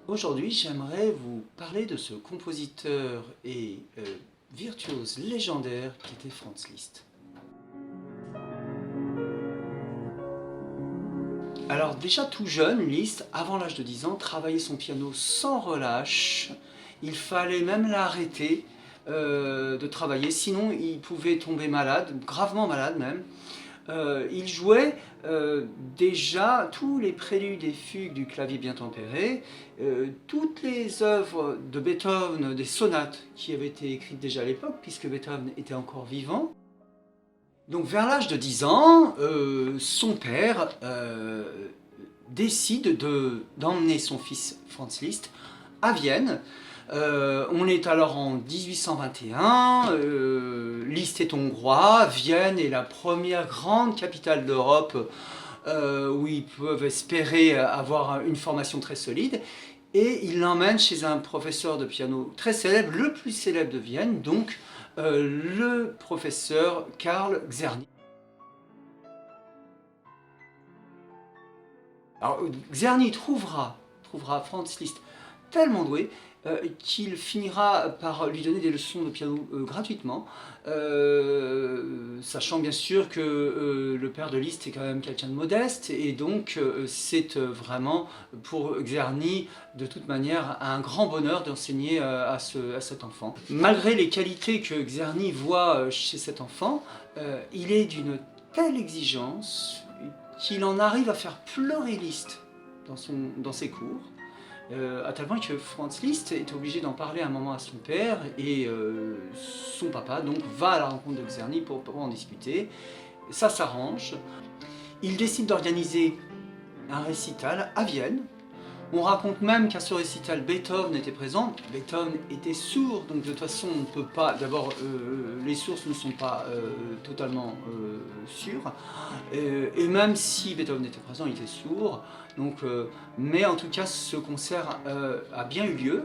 Aujourd'hui, j'aimerais vous parler de ce compositeur et virtuose légendaire qui était Franz Liszt. Alors déjà tout jeune, Liszt, avant l'âge de 10 ans, travaillait son piano sans relâche. Il fallait même l'arrêter de travailler, sinon il pouvait tomber malade, gravement malade même. Il jouait déjà tous les préludes et fugues du clavier bien tempéré, toutes les œuvres de Beethoven, des sonates qui avaient été écrites déjà à l'époque, puisque Beethoven était encore vivant. Donc vers l'âge de 10 ans, son père décide d'emmener son fils Franz Liszt à Vienne. On est alors en 1821, Liszt est hongrois, Vienne est la première grande capitale d'Europe où ils peuvent espérer avoir une formation très solide. Et il l'emmène chez un professeur de piano très célèbre, le plus célèbre de Vienne, donc le professeur Karl Czerny. Alors Czerny trouvera Franz Liszt tellement doué qu'il finira par lui donner des leçons de piano gratuitement, sachant bien sûr que le père de Liszt est quand même quelqu'un de modeste, et donc c'est vraiment pour Czerny de toute manière un grand bonheur d'enseigner à cet enfant. Malgré les qualités que Czerny voit chez cet enfant, il est d'une telle exigence qu'il en arrive à faire pleurer Liszt dans ses cours, à tel point que Franz Liszt est obligé d'en parler un moment à son père, et son papa donc va à la rencontre de Czerny pour en discuter. Ça s'arrange. Il décide d'organiser un récital à Vienne. On raconte même qu'à ce récital, Beethoven était présent. Beethoven était sourd, donc de toute façon on ne peut pas... D'abord, les sources ne sont pas totalement sûres. Et même si Beethoven était présent, il était sourd. Donc, mais en tout cas, ce concert a bien eu lieu.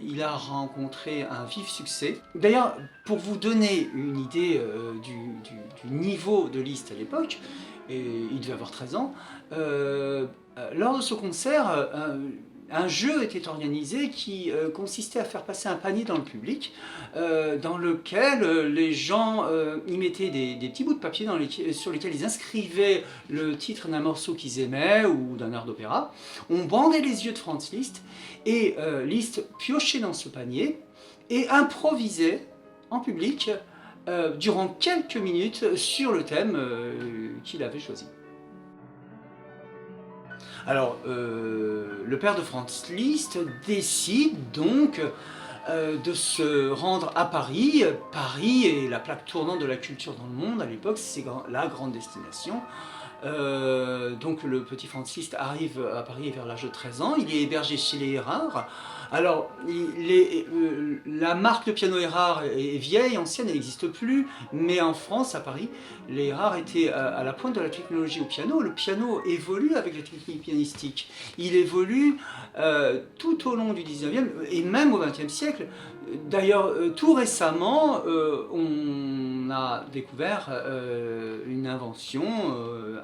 Il a rencontré un vif succès. D'ailleurs, pour vous donner une idée du niveau de Liszt à l'époque, et il devait avoir 13 ans, lors de ce concert, un jeu était organisé qui consistait à faire passer un panier dans le public, dans lequel les gens y mettaient des petits bouts de papier sur lesquels ils inscrivaient le titre d'un morceau qu'ils aimaient ou d'un air d'opéra. On bandait les yeux de Franz Liszt, et Liszt piochait dans ce panier et improvisait en public durant quelques minutes sur le thème qu'il avait choisi. Alors, le père de Franz Liszt décide donc de se rendre à Paris. Paris est la plaque tournante de la culture dans le monde à l'époque, c'est la grande destination. Donc le petit Franz Liszt arrive à Paris vers l'âge de 13 ans, il est hébergé chez les Erard. Alors, la marque de piano Erard est vieille, ancienne, elle n'existe plus, mais en France, à Paris, les Erard étaient à la pointe de la technologie au piano. Le piano évolue avec la technique pianistique. Il évolue tout au long du 19e et même au 20e siècle. D'ailleurs, tout récemment, on a découvert une invention,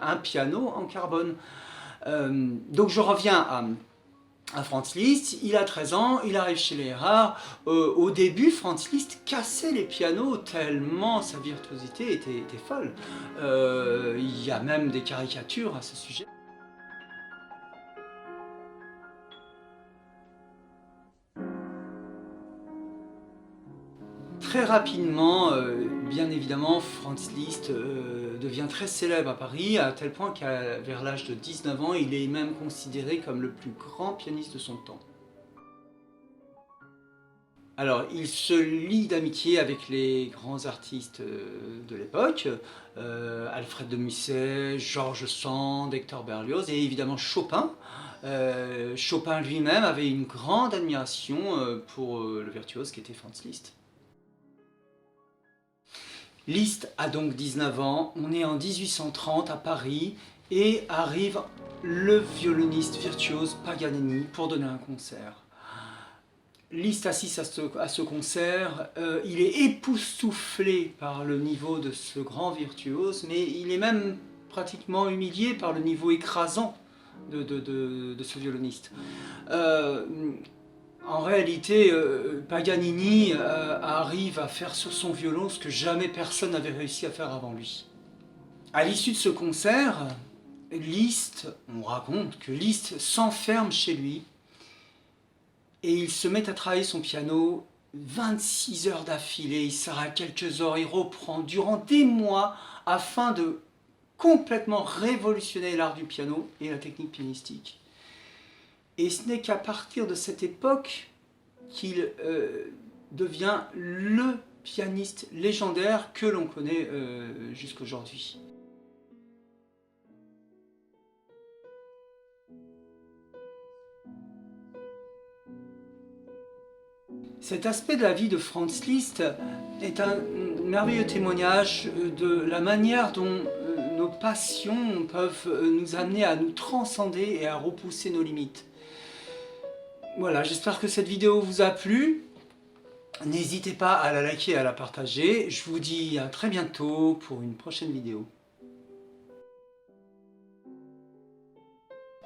un piano en carbone. Donc je reviens à Franz Liszt. Il a 13 ans, il arrive chez les Erard. Au début, Franz Liszt cassait les pianos tellement sa virtuosité était folle. Il y a même des caricatures à ce sujet. Très rapidement, bien évidemment, Franz Liszt devient très célèbre à Paris, à tel point qu'à vers l'âge de 19 ans, il est même considéré comme le plus grand pianiste de son temps. Alors, il se lie d'amitié avec les grands artistes de l'époque, Alfred de Musset, Georges Sand, Hector Berlioz, et évidemment Chopin. Chopin lui-même avait une grande admiration pour le virtuose qui était Franz Liszt. Liszt a donc 19 ans, on est en 1830 à Paris, et arrive le violoniste virtuose Paganini pour donner un concert. Liszt assiste à ce concert, il est époustouflé par le niveau de ce grand virtuose, mais il est même pratiquement humilié par le niveau écrasant de ce violoniste. En réalité, Paganini arrive à faire sur son violon ce que jamais personne n'avait réussi à faire avant lui. À l'issue de ce concert, Liszt, on raconte que Liszt s'enferme chez lui et il se met à travailler son piano 26 heures d'affilée, il s'arrête quelques heures, il reprend durant des mois afin de complètement révolutionner l'art du piano et la technique pianistique. Et ce n'est qu'à partir de cette époque qu'il devient le pianiste légendaire que l'on connaît jusqu'aujourd'hui. Cet aspect de la vie de Franz Liszt est un merveilleux témoignage de la manière dont nos passions peuvent nous amener à nous transcender et à repousser nos limites. Voilà, j'espère que cette vidéo vous a plu. N'hésitez pas à la liker et à la partager. Je vous dis à très bientôt pour une prochaine vidéo.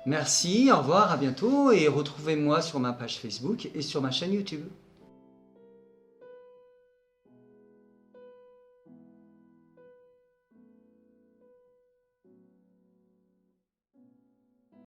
Merci, au revoir, à bientôt et retrouvez-moi sur ma page Facebook et sur ma chaîne YouTube.